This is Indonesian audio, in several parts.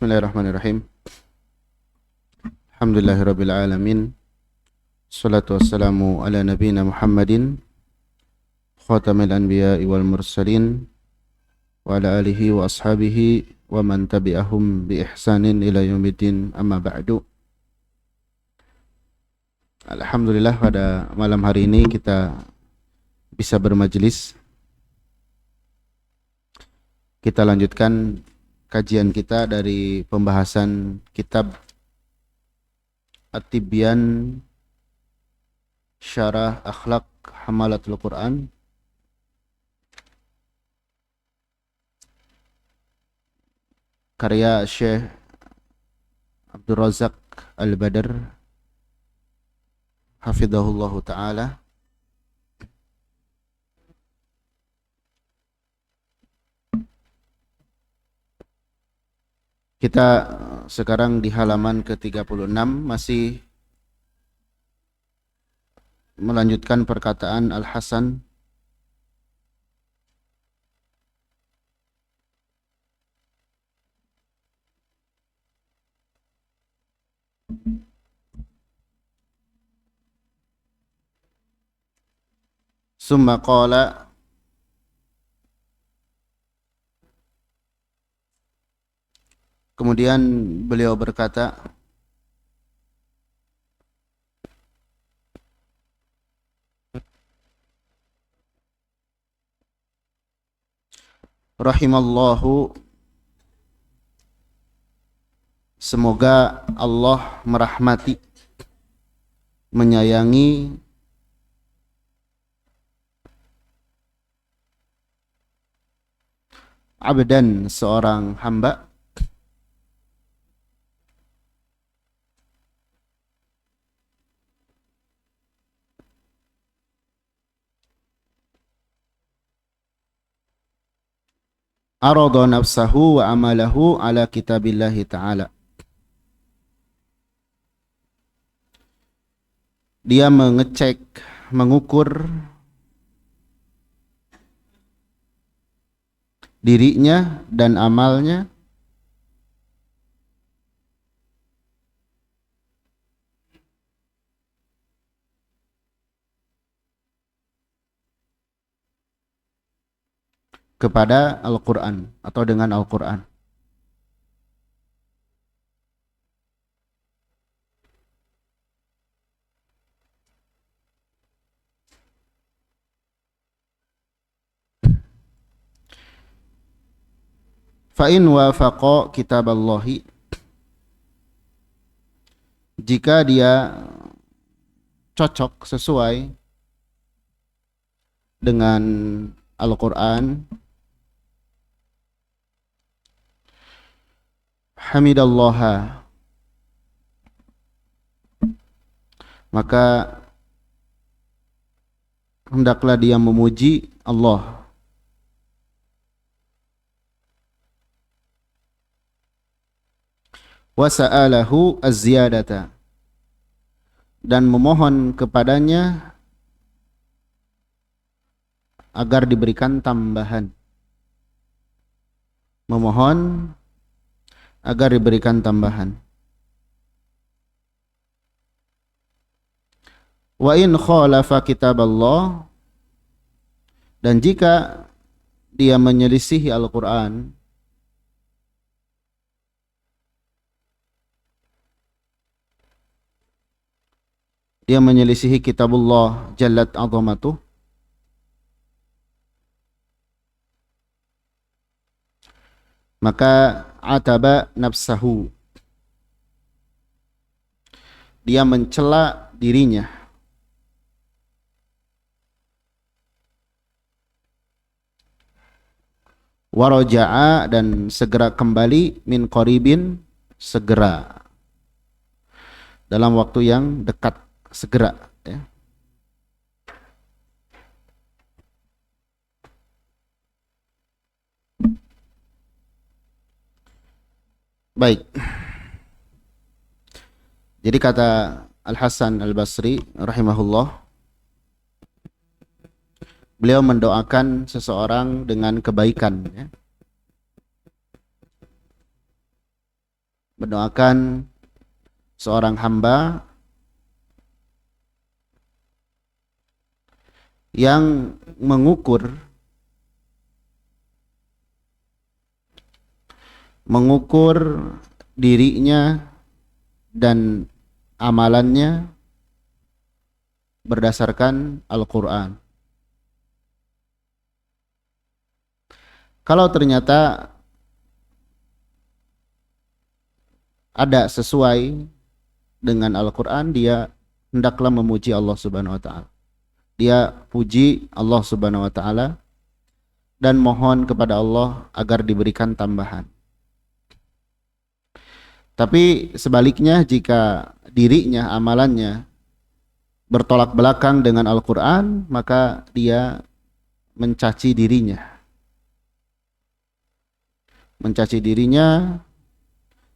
Bismillahirrahmanirrahim. Alhamdulillahirabbil alamin. Wassalatu wassalamu ala nabiyyina Muhammadin khatamil anbiya'i wal mursalin wa ala alihi wa ashabihi wa man tabi'ahum bi ihsanin ila yaumiddin, amma ba'du. Alhamdulillah, pada malam hari ini kita bisa bermajelis. Kita lanjutkan kajian kita dari pembahasan kitab At-Tibyan Syarah Akhlaq Hamalatul Quran karya Syekh Abdul Razak Al-Badr hafidhahullahu ta'ala. Kita sekarang di halaman ke-36 masih melanjutkan perkataan Al-Hasan summa qala, kemudian beliau berkata, rahimallahu, semoga Allah merahmati, menyayangi abdan, seorang hamba, arada nafsahu wa amalahu ala kitabillahi ta'ala. Dia mengecek, mengukur dirinya dan amalnya kepada Al-Quran atau dengan Al-Quran. Fa'in wafaqa kitaballahi, jika dia cocok, sesuai dengan Al-Quran, hamidallaha, maka hendaklah dia memuji Allah. Wa sa'alahu az-ziyadata, dan memohon kepadanya agar diberikan tambahan. Memohon agar diberikan tambahan. Wa in khalafa kitaballah, dan jika dia menyelisihi Al-Quran, dia menyelisihi kitabullah jallat azamatuh, maka ataba nafsahu, dia mencela dirinya. Waraja'a, dan segera kembali, min qaribin, segera, dalam waktu yang dekat, segera, ya. Baik. Jadi kata Al-Hasan Al-Basri rahimahullah, beliau mendoakan seseorang dengan kebaikan, ya. mendoakan seorang hamba yang mengukur dirinya dan amalannya berdasarkan Al-Quran. Kalau ternyata ada sesuai dengan Al-Quran, dia hendaklah memuji Allah Subhanahu wa taala. Dia puji Allah Subhanahu wa taala dan mohon kepada Allah agar diberikan tambahan. Tapi sebaliknya, jika dirinya, amalannya bertolak belakang dengan Al-Quran, maka dia mencaci dirinya. Mencaci dirinya,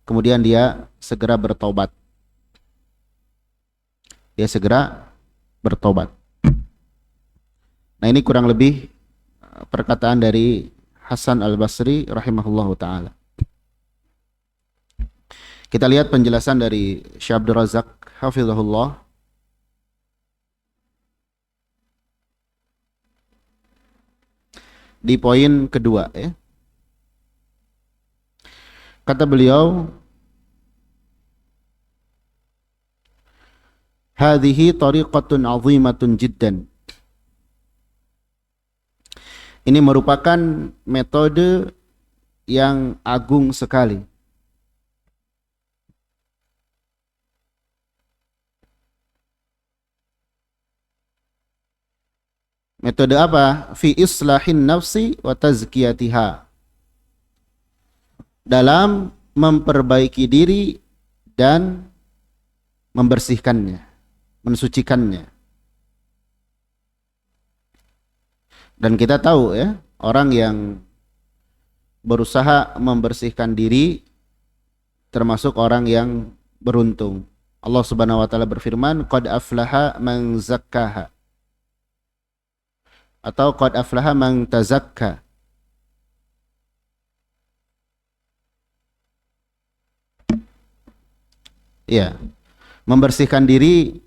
kemudian dia segera bertobat. Dia segera bertobat. Nah, ini kurang lebih perkataan dari Hasan Al-Basri rahimahullahu ta'ala. Kita lihat penjelasan dari Syekh Abdul Razak hafizahullah. Di poin kedua ya. Kata beliau, hadhihi tariqatun 'azimatun jiddan. Ini merupakan metode yang agung sekali. Metode apa? Fi islahin nafsi wa tazkiyatiha. Dalam memperbaiki diri dan membersihkannya, mensucikannya. Dan kita tahu ya, orang yang berusaha membersihkan diri termasuk orang yang beruntung. Allah Subhanahu wa taala berfirman, qad aflaha man zakkaha. Atau qad aflaha man tazakka. Ya, membersihkan diri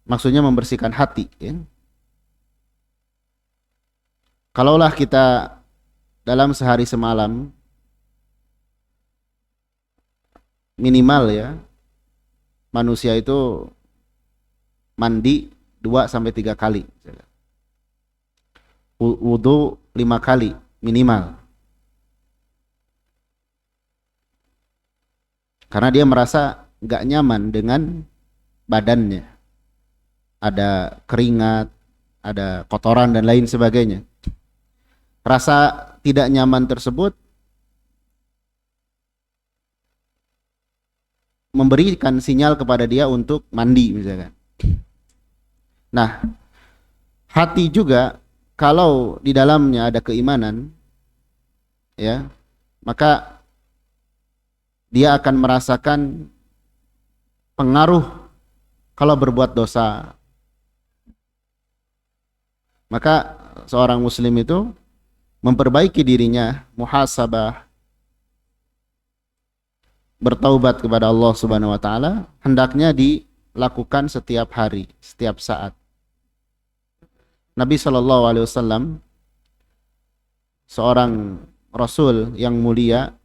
maksudnya membersihkan hati ya. Kalaulah kita dalam sehari semalam minimal ya, manusia itu mandi 2 sampai 3 kali. Wudu 5 kali minimal. Karena dia merasa gak nyaman dengan badannya. Ada keringat, ada kotoran dan lain sebagainya. Rasa tidak nyaman tersebut memberikan sinyal kepada dia untuk mandi misalkan. Nah, hati juga kalau di dalamnya ada keimanan ya, maka dia akan merasakan pengaruh kalau berbuat dosa. Maka seorang muslim itu memperbaiki dirinya, muhasabah, bertaubat kepada Allah Subhanahu wa taala hendaknya dilakukan setiap hari, setiap saat. Nabi sallallahu alaihi wasallam, seorang rasul yang mulia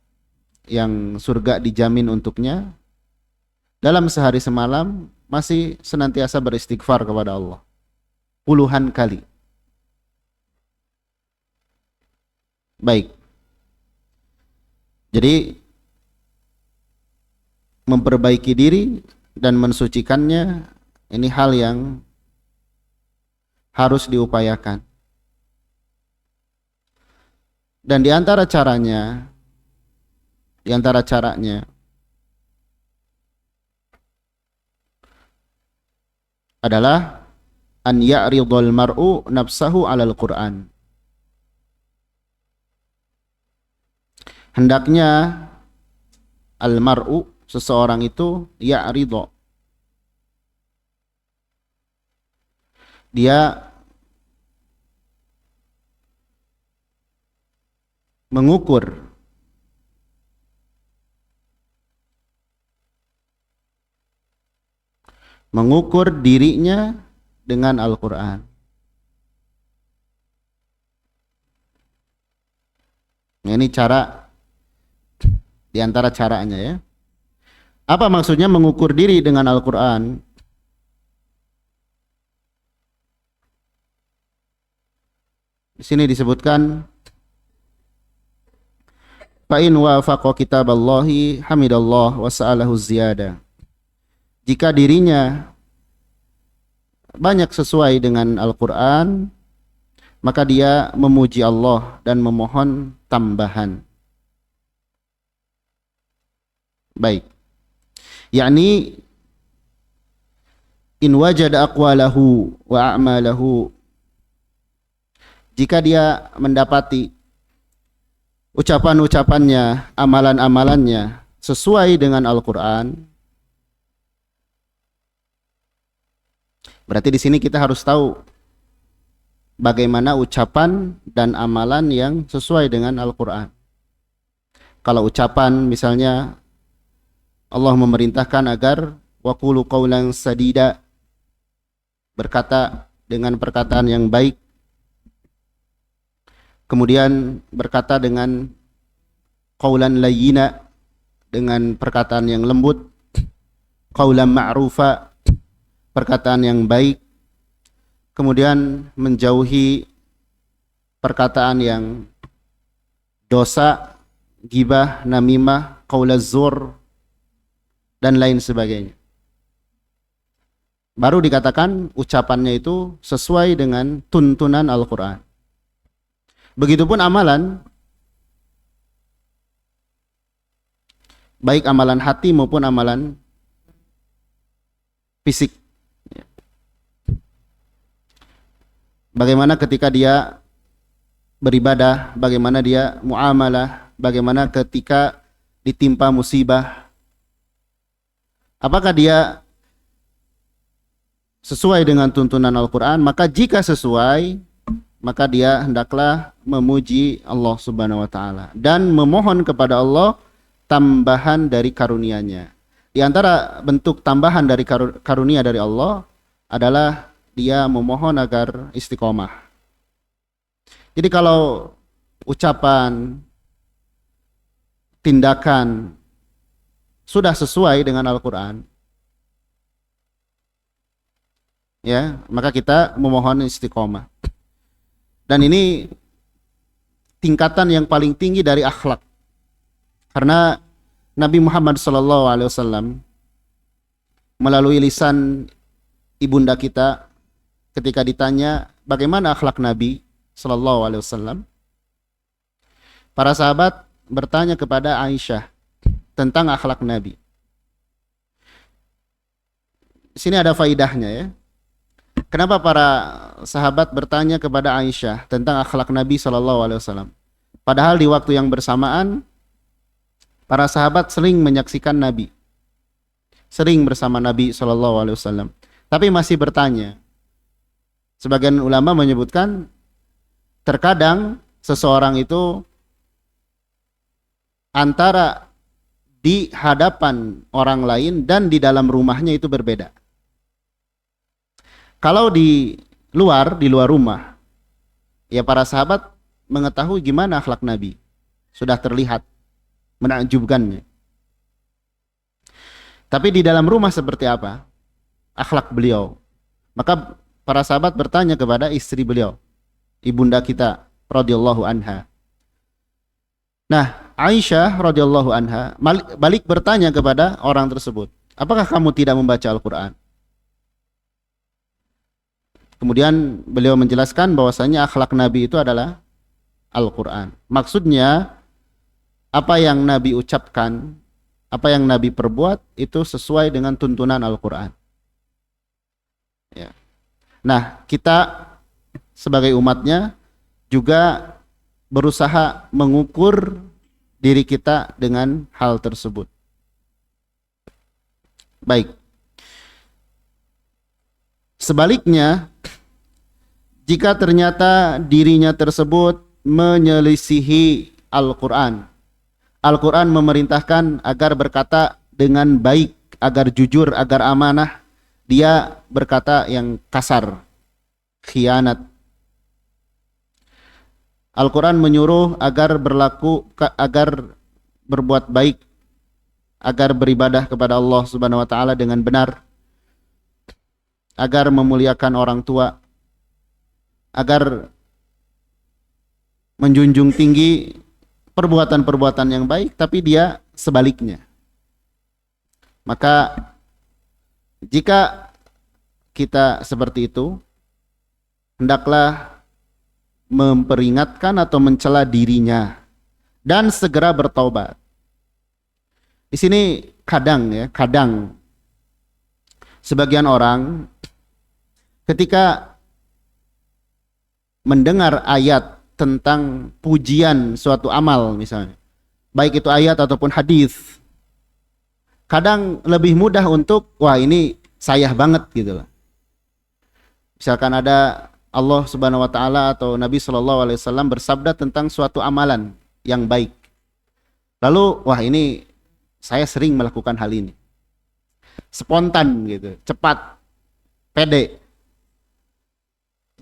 yang surga dijamin untuknya, dalam sehari semalam masih senantiasa beristighfar kepada Allah puluhan kali. Baik. Jadi memperbaiki diri dan mensucikannya ini hal yang harus diupayakan. Dan di antara caranya adalah an ya'ridul mar'u nafsahu 'alal Qur'an. Hendaknya al-mar'u, seseorang itu, ya'ridhu, dia mengukur mengukur dirinya dengan Al-Quran. Ini cara di antara caranya ya. Apa maksudnya mengukur diri dengan Al-Quran? Di sini disebutkan fa in wafaqa kitaballahi hamidallah wa sa'alahu ziyada. Jika dirinya banyak sesuai dengan Al-Quran, maka dia memuji Allah dan memohon tambahan. Baik. Yakni in wajada aqwalahu wa a'malahu, jika dia mendapati ucapan-ucapannya, amalan-amalannya sesuai dengan Al-Quran, berarti di sini kita harus tahu bagaimana ucapan dan amalan yang sesuai dengan Al-Quran. Kalau ucapan misalnya Allah memerintahkan agar waqulu qawlan sadida, berkata dengan perkataan yang baik, kemudian berkata dengan qawlan layyina, dengan perkataan yang lembut, qawlan ma'rufa, perkataan yang baik, kemudian menjauhi perkataan yang dosa, ghibah, namimah, qaulaz zur, dan lain sebagainya. Baru dikatakan ucapannya itu sesuai dengan tuntunan Al-Quran. Begitupun amalan, baik amalan hati maupun amalan fisik. Bagaimana ketika dia beribadah, bagaimana dia muamalah, bagaimana ketika ditimpa musibah. Apakah dia sesuai dengan tuntunan Al-Quran? Maka jika sesuai, maka dia hendaklah memuji Allah Subhanahu wa Ta'ala dan memohon kepada Allah tambahan dari karunia-Nya. Di antara bentuk tambahan dari karunia dari Allah adalah dia memohon agar istiqomah. Jadi kalau ucapan, tindakan sudah sesuai dengan Al-Quran, ya, maka kita memohon istiqomah. Dan ini tingkatan yang paling tinggi dari akhlak. Karena Nabi Muhammad SAW melalui lisan ibunda kita ketika ditanya bagaimana akhlak Nabi SAW, para sahabat bertanya kepada Aisyah tentang akhlak Nabi. Di sini ada faidahnya ya. Kenapa para sahabat bertanya kepada Aisyah tentang akhlak Nabi SAW? Padahal di waktu yang bersamaan para sahabat sering menyaksikan Nabi, sering bersama Nabi SAW, tapi masih bertanya. Sebagian ulama menyebutkan terkadang seseorang itu antara di hadapan orang lain dan di dalam rumahnya itu berbeda. Kalau di luar rumah, ya para sahabat mengetahui gimana akhlak Nabi, sudah terlihat menakjubkannya. Tapi di dalam rumah seperti apa akhlak beliau? Maka para sahabat bertanya kepada istri beliau, ibunda kita radhiyallahu anha. Nah, Aisyah radhiyallahu anha balik bertanya kepada orang tersebut, apakah kamu tidak membaca Al-Quran? Kemudian beliau menjelaskan bahwasanya akhlak Nabi itu adalah Al-Quran. Maksudnya apa yang Nabi ucapkan, apa yang Nabi perbuat itu sesuai dengan tuntunan Al-Quran. Ya. Nah, kita sebagai umatnya juga berusaha mengukur diri kita dengan hal tersebut. Baik. Sebaliknya, jika ternyata dirinya tersebut menyelisihi Al-Quran, Al-Quran memerintahkan agar berkata dengan baik, agar jujur, agar amanah, dia berkata yang kasar, khianat. Al-Quran menyuruh agar agar berbuat baik, agar beribadah kepada Allah Subhanahu wa taala dengan benar, agar memuliakan orang tua, agar menjunjung tinggi perbuatan-perbuatan yang baik, tapi dia sebaliknya. Maka jika kita seperti itu, hendaklah memperingatkan atau mencela dirinya dan segera bertaubat. Di sini kadang sebagian orang ketika mendengar ayat tentang pujian suatu amal misalnya, baik itu ayat ataupun hadis, kadang lebih mudah untuk wah ini sayah banget gitu lah. Misalkan ada Allah Subhanahu wa taala atau Nabi sallallahu alaihi wasallam bersabda tentang suatu amalan yang baik. Lalu wah ini saya sering melakukan hal ini. Spontan gitu, cepat, pede.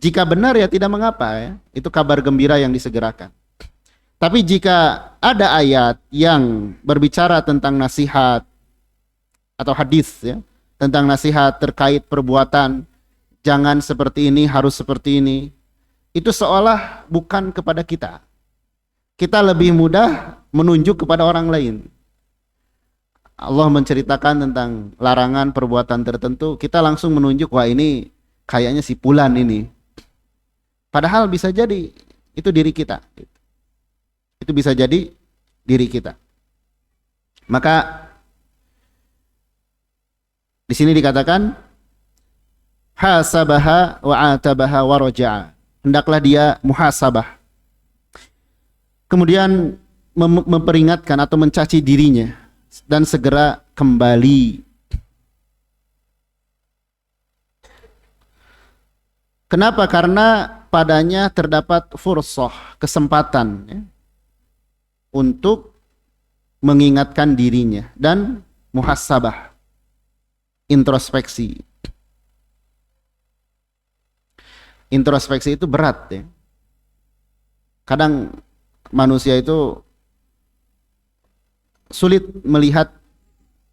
Jika benar ya tidak mengapa ya. Itu kabar gembira yang disegerakan. Tapi jika ada ayat yang berbicara tentang nasihat atau hadis ya, tentang nasihat terkait perbuatan, jangan seperti ini, harus seperti ini, itu seolah bukan kepada kita. Kita lebih mudah menunjuk kepada orang lain. Allah menceritakan tentang larangan perbuatan tertentu, kita langsung menunjuk, wah ini kayaknya si Fulan ini. Padahal bisa jadi itu diri kita. Itu bisa jadi diri kita. Maka di sini dikatakan hasabaha wa atabaha wa raja'a. Hendaklah dia muhasabah. Kemudian memperingatkan atau mencaci dirinya dan segera kembali. Kenapa? Karena padanya terdapat fursah, kesempatan ya, untuk mengingatkan dirinya dan muhasabah, introspeksi. Introspeksi itu berat ya. Kadang manusia itu sulit melihat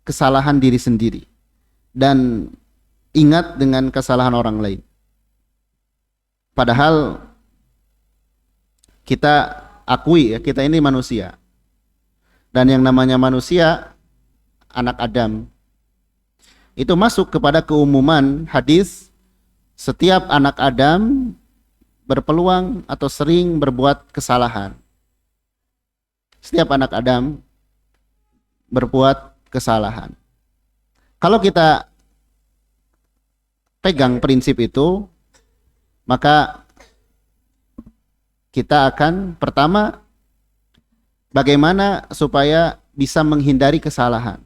kesalahan diri sendiri dan ingat dengan kesalahan orang lain. Padahal kita akui ya, kita ini manusia. Dan yang namanya manusia, anak Adam, itu masuk kepada keumuman hadis, setiap anak Adam berpeluang atau sering berbuat kesalahan. Setiap anak Adam berbuat kesalahan. Kalau kita pegang prinsip itu, maka kita akan pertama bagaimana supaya bisa menghindari kesalahan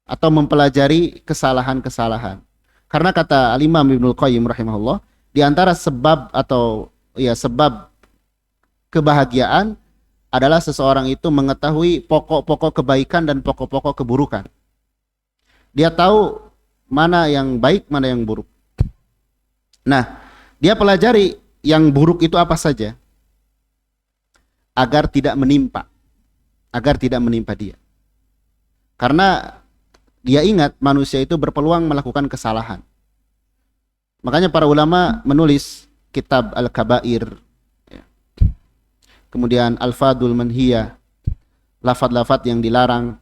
atau mempelajari kesalahan-kesalahan. Karena kata Al-Imam Ibnul Qayyim rahimahullah, di antara sebab atau ya sebab kebahagiaan adalah seseorang itu mengetahui pokok-pokok kebaikan dan pokok-pokok keburukan. Dia tahu mana yang baik, mana yang buruk. Nah, dia pelajari yang buruk itu apa saja agar tidak menimpa dia. Karena dia ingat manusia itu berpeluang melakukan kesalahan. Makanya para ulama menulis kitab Al-Kabair, kemudian Al-Fadul Manhiyah, lafaz-lafaz yang dilarang,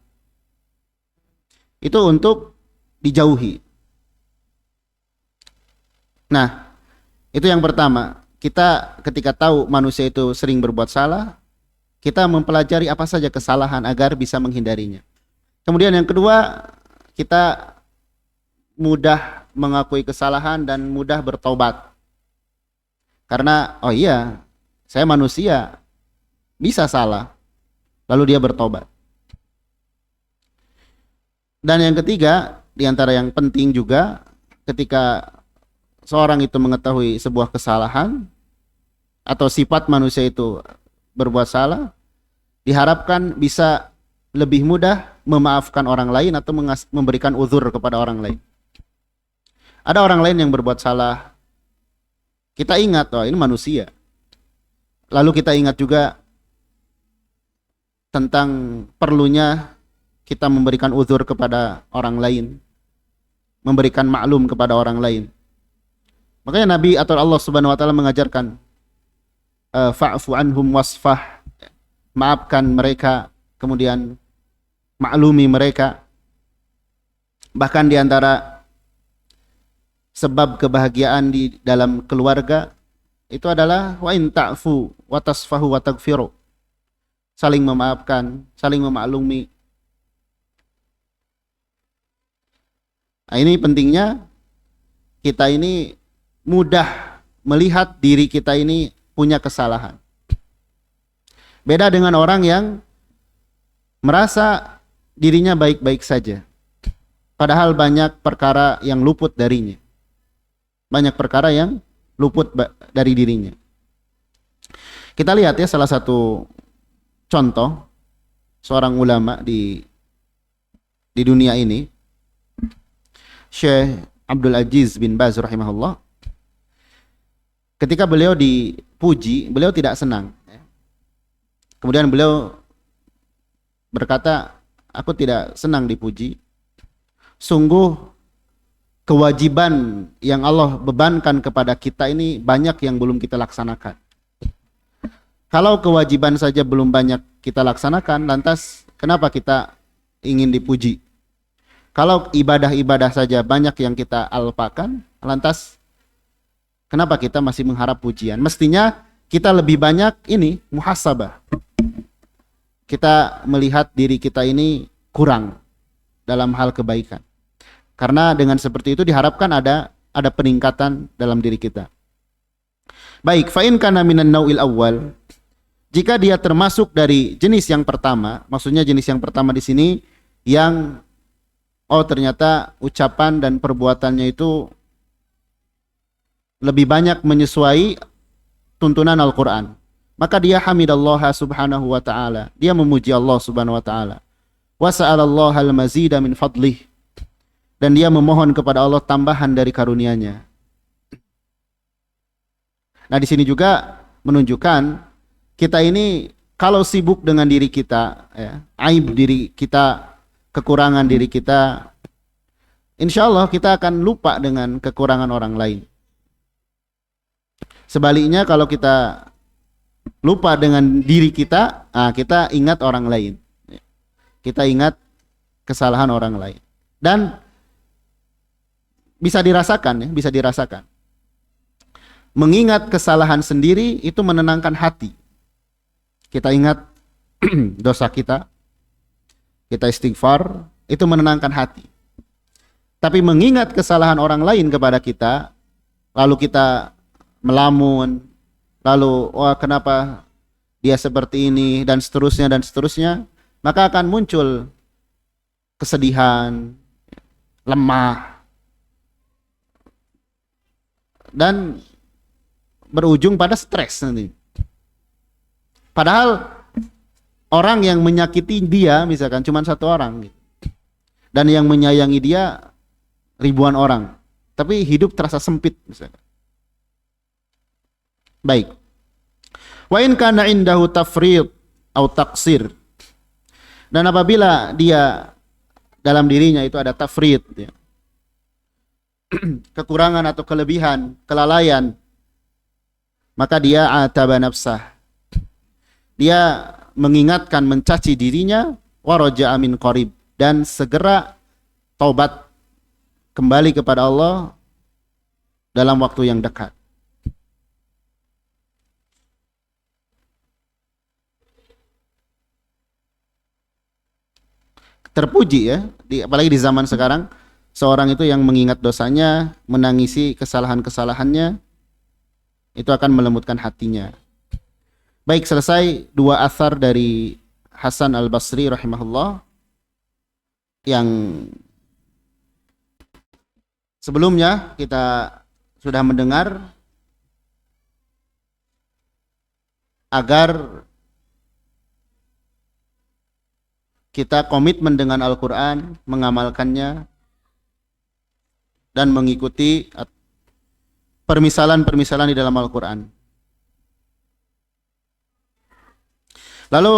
itu untuk dijauhi. Nah, itu yang pertama. Kita ketika tahu manusia itu sering berbuat salah, kita mempelajari apa saja kesalahan agar bisa menghindarinya. Kemudian yang kedua, kita mudah mengakui kesalahan dan mudah bertobat. Karena, oh iya, saya manusia, bisa salah. Lalu dia bertobat. Dan yang ketiga, di antara yang penting juga, ketika seorang itu mengetahui sebuah kesalahan atau sifat manusia itu berbuat salah, diharapkan bisa lebih mudah memaafkan orang lain atau memberikan uzur kepada orang lain. Ada orang lain yang berbuat salah, kita ingat, oh ini manusia. Lalu kita ingat juga tentang perlunya kita memberikan uzur kepada orang lain, memberikan maklum kepada orang lain. Makanya Nabi atau Allah Subhanahu wa taala mengajarkan fa'fu anhum wasfah, maafkan mereka, kemudian maklumi mereka. Bahkan di antara sebab kebahagiaan di dalam keluarga itu adalah wa in ta'fu wa tasfahu wa taghfiru. Saling memaafkan, saling memaklumi. Nah, ini pentingnya kita ini mudah melihat diri kita ini punya kesalahan. Beda dengan orang yang merasa dirinya baik-baik saja, padahal banyak perkara yang luput darinya. Banyak perkara yang luput dari dirinya. Kita lihat ya salah satu contoh seorang ulama di dunia ini, Syekh Abdul Aziz bin Baz rahimahullah. Ketika beliau dipuji, beliau tidak senang. Kemudian beliau berkata, aku tidak senang dipuji. Sungguh kewajiban yang Allah bebankan kepada kita ini banyak yang belum kita laksanakan. Kalau kewajiban saja belum banyak kita laksanakan, lantas kenapa kita ingin dipuji? Kalau ibadah-ibadah saja banyak yang kita alpakan, lantas kenapa kita masih mengharap pujian? Mestinya kita lebih banyak ini muhasabah. Kita melihat diri kita ini kurang dalam hal kebaikan. Karena dengan seperti itu diharapkan ada peningkatan dalam diri kita. Baik, fa in kana minan nau'il awwal, jika dia termasuk dari jenis yang pertama, maksudnya jenis yang pertama di sini yang ternyata ucapan dan perbuatannya itu lebih banyak menyesuai tuntunan Al-Qur'an. Maka dia hamidallah subhanahu wa ta'ala. Dia memuji Allah subhanahu wa ta'ala. Wa sa'alallah al-mazida min fadlih. Dan dia memohon kepada Allah tambahan dari karunia-Nya. Nah, di sini juga menunjukkan kita ini kalau sibuk dengan diri kita, ya, aib diri kita, kekurangan diri kita, insya Allah kita akan lupa dengan kekurangan orang lain. Sebaliknya kalau kita lupa dengan diri kita, kita ingat orang lain. Kita ingat kesalahan orang lain. Dan bisa dirasakan ya, bisa dirasakan. Mengingat kesalahan sendiri itu menenangkan hati. Kita ingat dosa kita, kita istighfar, itu menenangkan hati. Tapi mengingat kesalahan orang lain kepada kita, lalu kita melamun, lalu wah kenapa dia seperti ini dan seterusnya, maka akan muncul kesedihan, lemah, dan berujung pada stres nanti. Padahal orang yang menyakiti dia misalkan cuma satu orang gitu. Dan yang menyayangi dia ribuan orang, tapi hidup terasa sempit misalkan. Baik. Wa in kana indahu tafrid atau taksir. Dan apabila dia dalam dirinya itu ada tafrid ya, kekurangan atau kelebihan, kelalaian, maka dia ataba nafsah. Dia mengingatkan, mencaci dirinya, wa raja'a min qarib, dan segera taubat kembali kepada Allah dalam waktu yang dekat. Terpuji ya, apalagi di zaman sekarang, seorang itu yang mengingat dosanya, menangisi kesalahan-kesalahannya, itu akan melembutkan hatinya. Baik, selesai dua athar dari Hasan al-Basri rahimahullah yang sebelumnya kita sudah mendengar agar kita komitmen dengan Al-Quran, mengamalkannya, dan mengikuti permisalan-permisalan di dalam Al-Quran. Lalu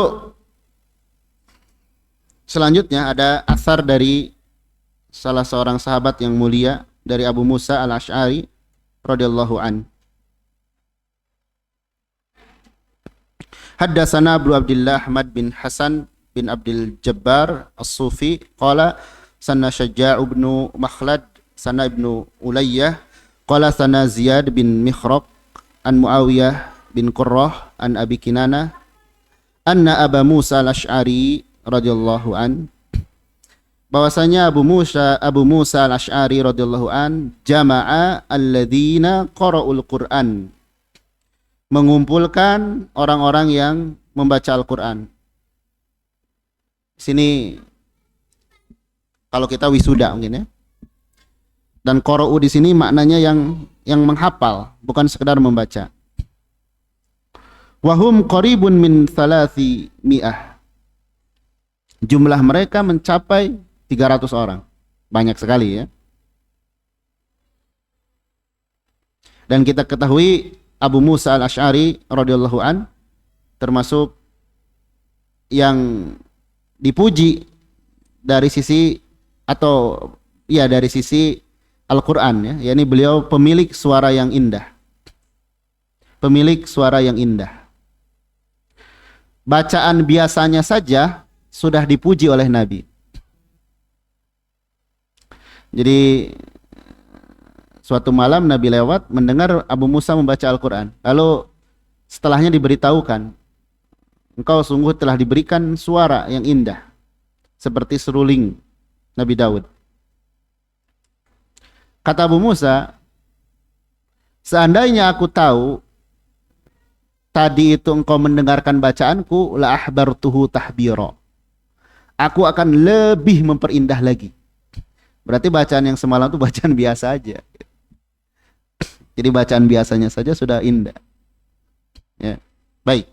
selanjutnya ada asar dari salah seorang sahabat yang mulia dari Abu Musa al-Ash'ari radhiyallahu an. Haddatsana Abu Abdullah Ahmad bin Hasan bin Abdul Jabbar As-Sufi qala sanna Syajja' ibn Makhlad sanna ibn Ulayyah qala sanna Ziyad bin Mikhraq an Muawiyah bin Qurrah an Abi Kinana anna Abu Musa al-Ash'ari radhiyallahu an, bahwasanya Abu Musa al-Ash'ari radhiyallahu an jama'a alladzina qara'ul Qur'an, mengumpulkan orang-orang yang membaca Al-Qur'an. Sini kalau kita wisuda mungkin ya. Dan qara'u di sini maknanya yang menghafal, bukan sekedar membaca. Wahum qaribun min 300. Jumlah mereka mencapai 300 orang. Banyak sekali ya. Dan kita ketahui Abu Musa al-Ash'ari radhiyallahu an termasuk yang dipuji dari sisi dari sisi Al-Qur'an ya, yakni beliau pemilik suara yang indah. Pemilik suara yang indah. Bacaan biasanya saja sudah dipuji oleh Nabi. Jadi suatu malam Nabi lewat mendengar Abu Musa membaca Al-Quran. Lalu setelahnya diberitahukan, engkau sungguh telah diberikan suara yang indah seperti seruling Nabi Daud. Kata Abu Musa, seandainya aku tahu tadi itu engkau mendengarkan bacaanku, la ahbartuhu tahbira, aku akan lebih memperindah lagi. Berarti bacaan yang semalam itu bacaan biasa aja. Jadi bacaan biasanya saja sudah indah. Ya, baik.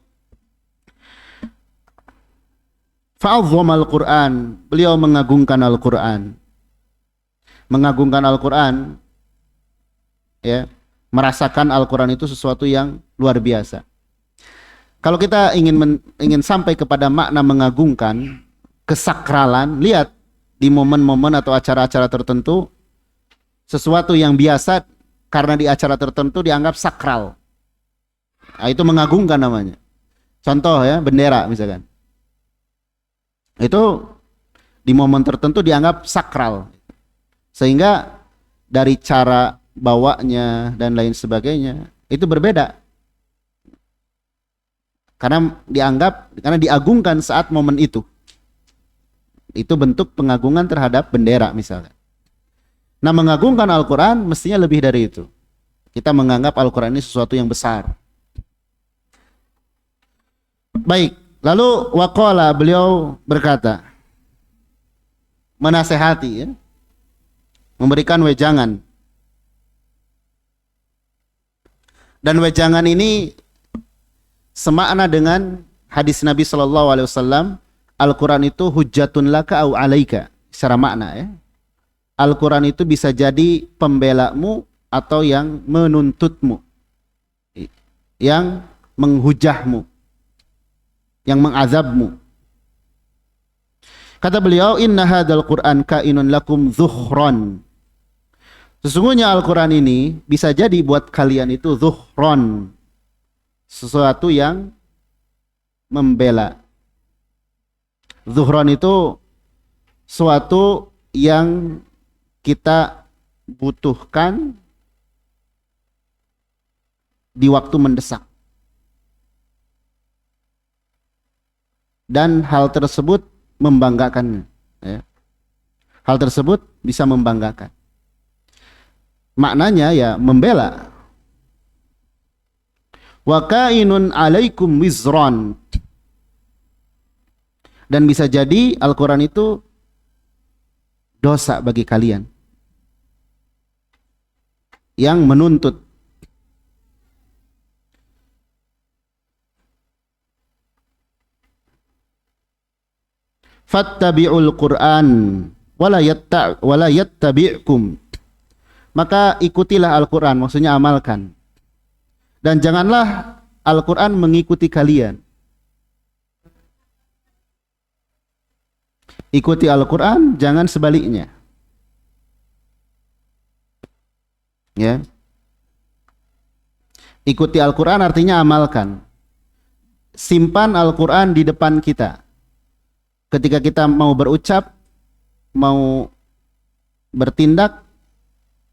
Fa'azzama al-Qur'an, beliau mengagungkan Al-Qur'an. Mengagungkan Al-Qur'an, ya, merasakan Al-Qur'an itu sesuatu yang luar biasa. Kalau kita ingin sampai kepada makna mengagungkan, kesakralan, lihat di momen-momen atau acara-acara tertentu, sesuatu yang biasa karena di acara tertentu dianggap sakral. Nah, itu mengagungkan namanya. Contoh ya, bendera misalkan. Itu di momen tertentu dianggap sakral. Sehingga dari cara bawanya dan lain sebagainya itu berbeda. Karena diagungkan saat momen itu. Itu bentuk pengagungan terhadap bendera misalnya. Nah, mengagungkan Al-Quran mestinya lebih dari itu. Kita menganggap Al-Quran ini sesuatu yang besar. Baik, lalu waqala, beliau berkata, menasehati ya, memberikan wejangan. Dan wejangan ini semakna dengan hadis Nabi SAW, Al-Quran itu hujjatun laka au alaika, secara makna ya. Al-Quran itu bisa jadi pembelamu atau yang menuntutmu, yang menghujahmu, yang mengazabmu. Kata beliau, inna hadzal Qur'an kainun lakum zuhron. Sesungguhnya Al-Quran ini bisa jadi buat kalian itu zuhron, sesuatu yang membela. Zuhron itu suatu yang kita butuhkan di waktu mendesak. Dan hal tersebut membanggakan. Ya. Hal tersebut bisa membanggakan. Maknanya ya membela. Wa kainun alaikum wizron. Dan bisa jadi Al-Quran itu dosa bagi kalian yang menuntut. Fattabi'ul Qur'an wala yattabi'kum. maka ikutilah Al-Quran, maksudnya amalkan. Dan janganlah Al-Quran mengikuti kalian. Ikuti Al-Quran, jangan sebaliknya. Ya. Ikuti Al-Quran artinya amalkan. Simpan Al-Quran di depan kita. Ketika kita mau berucap, mau bertindak,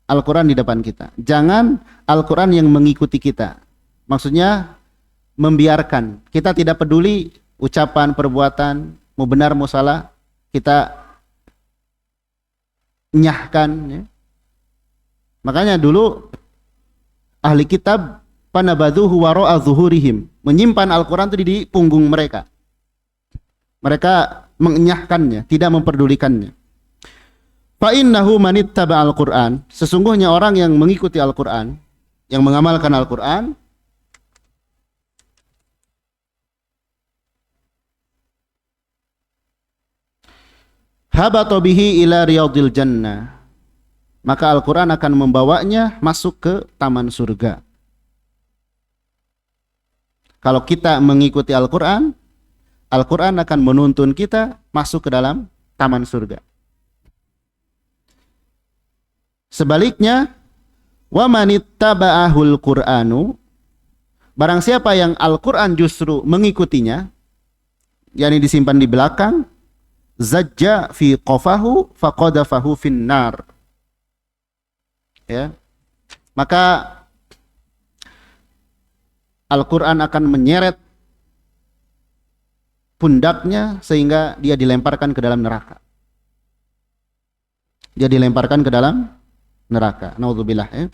Al-Quran di depan kita. Jangan Al-Quran yang mengikuti kita. Maksudnya membiarkan. Kita tidak peduli ucapan, perbuatan, mau benar mau salah, kita nyahkan. Ya. Makanya dulu ahli kitab panabadhuhu wara'a zuhurihim, menyimpan Al-Quran itu di punggung mereka. Mereka mengenyahkannya, tidak memperdulikannya. Fa innahu manittaba al-Quran, sesungguhnya orang yang mengikuti Al-Quran, yang mengamalkan Al-Quran, habata bihi ila riyadil jannah, maka Al-Quran akan membawanya masuk ke taman surga. Kalau kita mengikuti Al-Quran, Al-Quran akan menuntun kita masuk ke dalam taman surga. Sebaliknya, wa manittaba'ahul Qur'anu, barang siapa yang Al-Quran justru mengikutinya, yakni disimpan di belakang, zajja fi qafahu faqadafahu finnar. Ya. Maka Al-Quran akan menyeret pundaknya sehingga dia dilemparkan ke dalam neraka. Dia dilemparkan ke dalam neraka. Naudzubillah. Ya.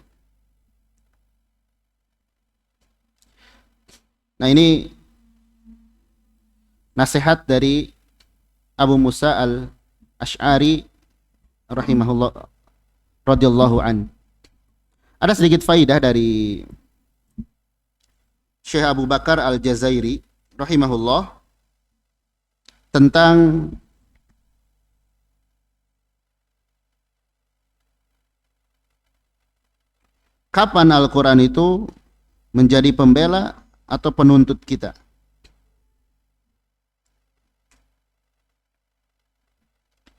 Nah, ini nasihat dari Abu Musa al-Ash'ari rahimahullah radhiyallahu an. Ada sedikit faidah dari Syekh Abu Bakar al-Jazairi rahimahullah tentang kapan Al-Quran itu menjadi pembela atau penuntut kita.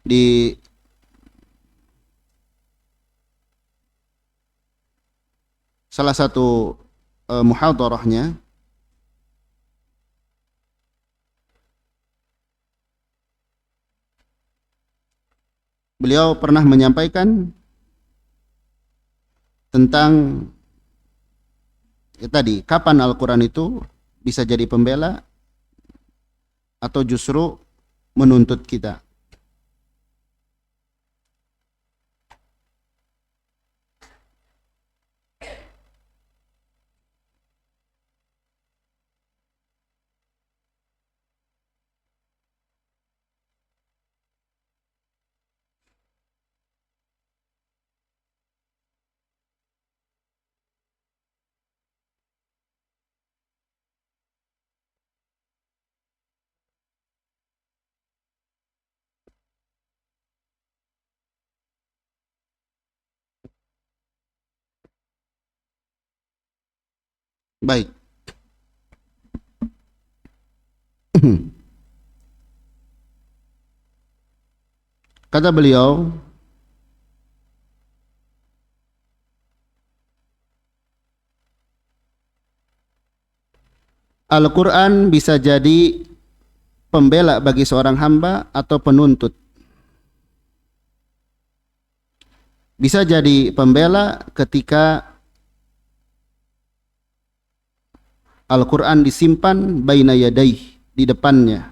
Di salah satu muhadarahnya, beliau pernah menyampaikan tentang tadi kapan Al-Quran itu bisa jadi pembela atau justru menuntut kita. Baik. Kata beliau, Al-Quran bisa jadi pembela bagi seorang hamba atau penuntut. Bisa jadi pembela ketika Al-Quran disimpan baina yadaih, di depannya.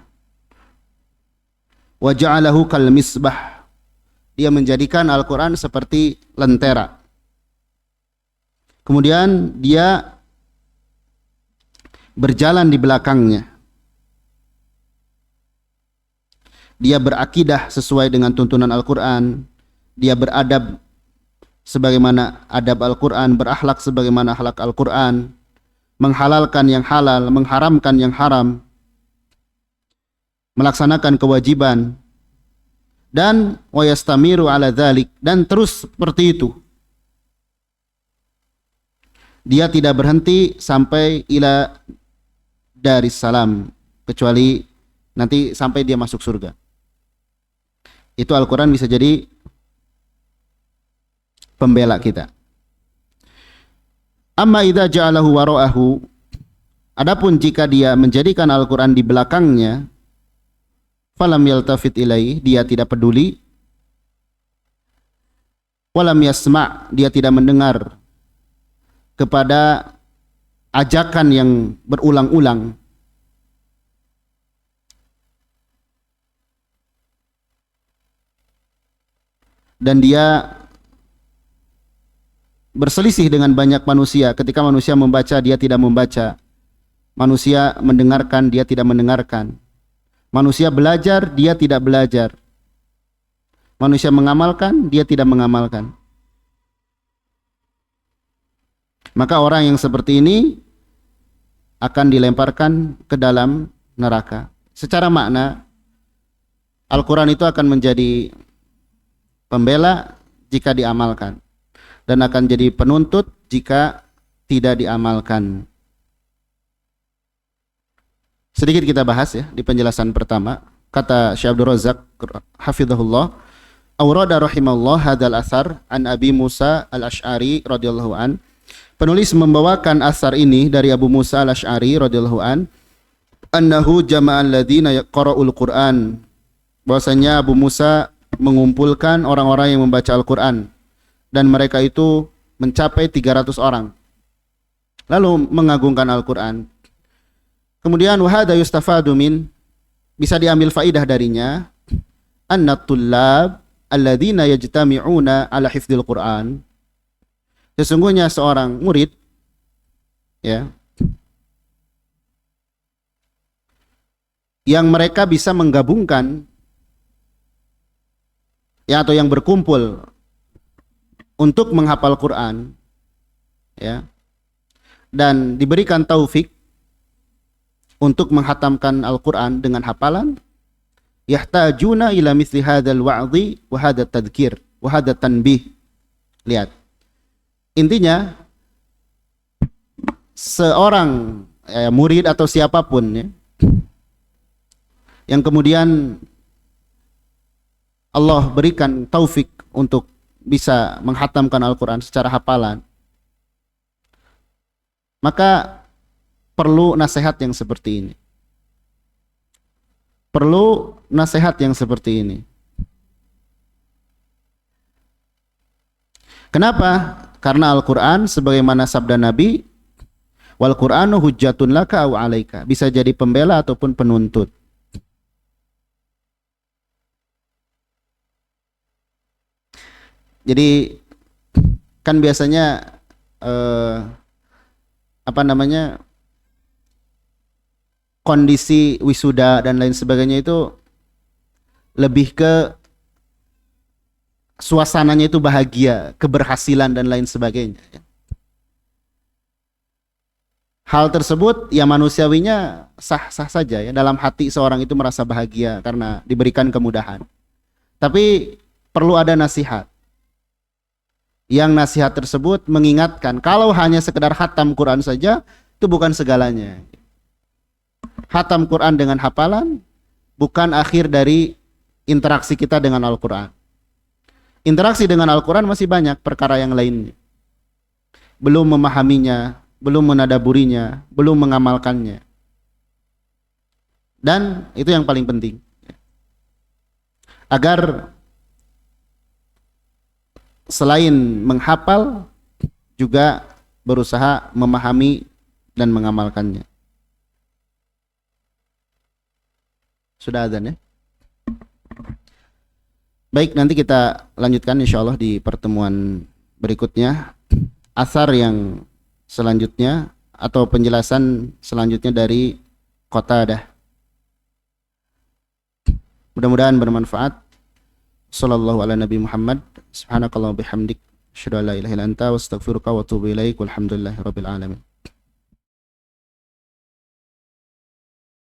Wa ja'alahu kal misbah, dia menjadikan Al-Quran seperti lentera. Kemudian dia berjalan di belakangnya. Dia berakidah sesuai dengan tuntunan Al-Quran. Dia beradab sebagaimana adab Al-Quran, berakhlak sebagaimana akhlak Al-Quran, menghalalkan yang halal, mengharamkan yang haram, melaksanakan kewajiban, dan wa yastamiru ala dzalik, dan terus seperti itu Dia tidak berhenti sampai ila daris salam, kecuali nanti sampai dia masuk surga. Itu Al-Quran bisa jadi pembela kita. Amma idza ja'alahu wara'ahu, adapun jika dia menjadikan Al-Quran di belakangnya, falam yaltafit ilaih, dia tidak peduli, walam yasma', dia tidak mendengar kepada ajakan yang berulang-ulang, dan dia berselisih dengan banyak manusia. Ketika manusia membaca, dia tidak membaca. Manusia mendengarkan, dia tidak mendengarkan. Manusia belajar, dia tidak belajar. Manusia mengamalkan, dia tidak mengamalkan. Maka orang yang seperti ini akan dilemparkan ke dalam neraka. Secara makna, Al-Quran itu akan menjadi pembela jika diamalkan, dan akan jadi penuntut jika tidak diamalkan. Sedikit kita bahas ya di penjelasan pertama. Kata Syekh Abdul Razak hafizahullah, awrada rahimahullah hadzal athar an Abi Musa al-Asy'ari radhiyallahu an. Penulis membawakan asar ini dari Abu Musa al-Asy'ari radhiyallahu an, annahu jama'al ladzina yaqra'ul Qur'an, bahwasanya Abu Musa mengumpulkan orang-orang yang membaca Al-Qur'an, dan mereka itu mencapai 300 orang, lalu mengagungkan Al-Qur'an. Kemudian wahada yustafadu min, bisa diambil faidah darinya, annat tullab alladzina yajtami'una ala hifdzil Qur'an, sesungguhnya seorang murid ya yang mereka bisa menggabungkan ya, atau yang berkumpul untuk menghafal Quran ya, dan diberikan taufik untuk menghatamkan Al-Quran dengan hafalan, yahtajuna ila mithli hadzal wa'dhi wa hadzal tadhkir wa hadzal tanbih. Lihat, intinya seorang murid atau siapapun ya, yang kemudian Allah berikan taufik untuk bisa menghatamkan Al-Quran secara hafalan, maka perlu nasihat yang seperti ini. Perlu nasihat yang seperti ini. Kenapa? Karena Al-Quran sebagaimana sabda Nabi, wal Qur'anu hujjatun laka aw alaika, bisa jadi pembela ataupun penuntut. Jadi kan biasanya kondisi wisuda dan lain sebagainya itu lebih ke suasananya itu bahagia, keberhasilan dan lain sebagainya. Hal tersebut ya manusiawinya sah-sah saja ya, dalam hati seorang itu merasa bahagia karena diberikan kemudahan. Tapi perlu ada nasihat. Yang nasihat tersebut mengingatkan kalau hanya sekedar khatam Quran saja itu bukan segalanya. Khatam Quran dengan hafalan bukan akhir dari interaksi kita dengan Al-Quran. Interaksi dengan Al-Quran masih banyak perkara yang lainnya. Belum memahaminya, belum menadaburinya, belum mengamalkannya. Dan itu yang paling penting. Agar selain menghafal juga berusaha memahami dan mengamalkannya. Sudah adzan ya? Baik, nanti kita lanjutkan insyaallah di pertemuan berikutnya. Asar yang selanjutnya atau penjelasan selanjutnya dari Qatadah. Mudah-mudahan bermanfaat. Sallallahu ala Nabi Muhammad. Subhanakallah bihamdik. Asyhadu an la ilaha illa anta wa astaghfiruka wa atubu ilaik. Walhamdulillahirabbil alamin.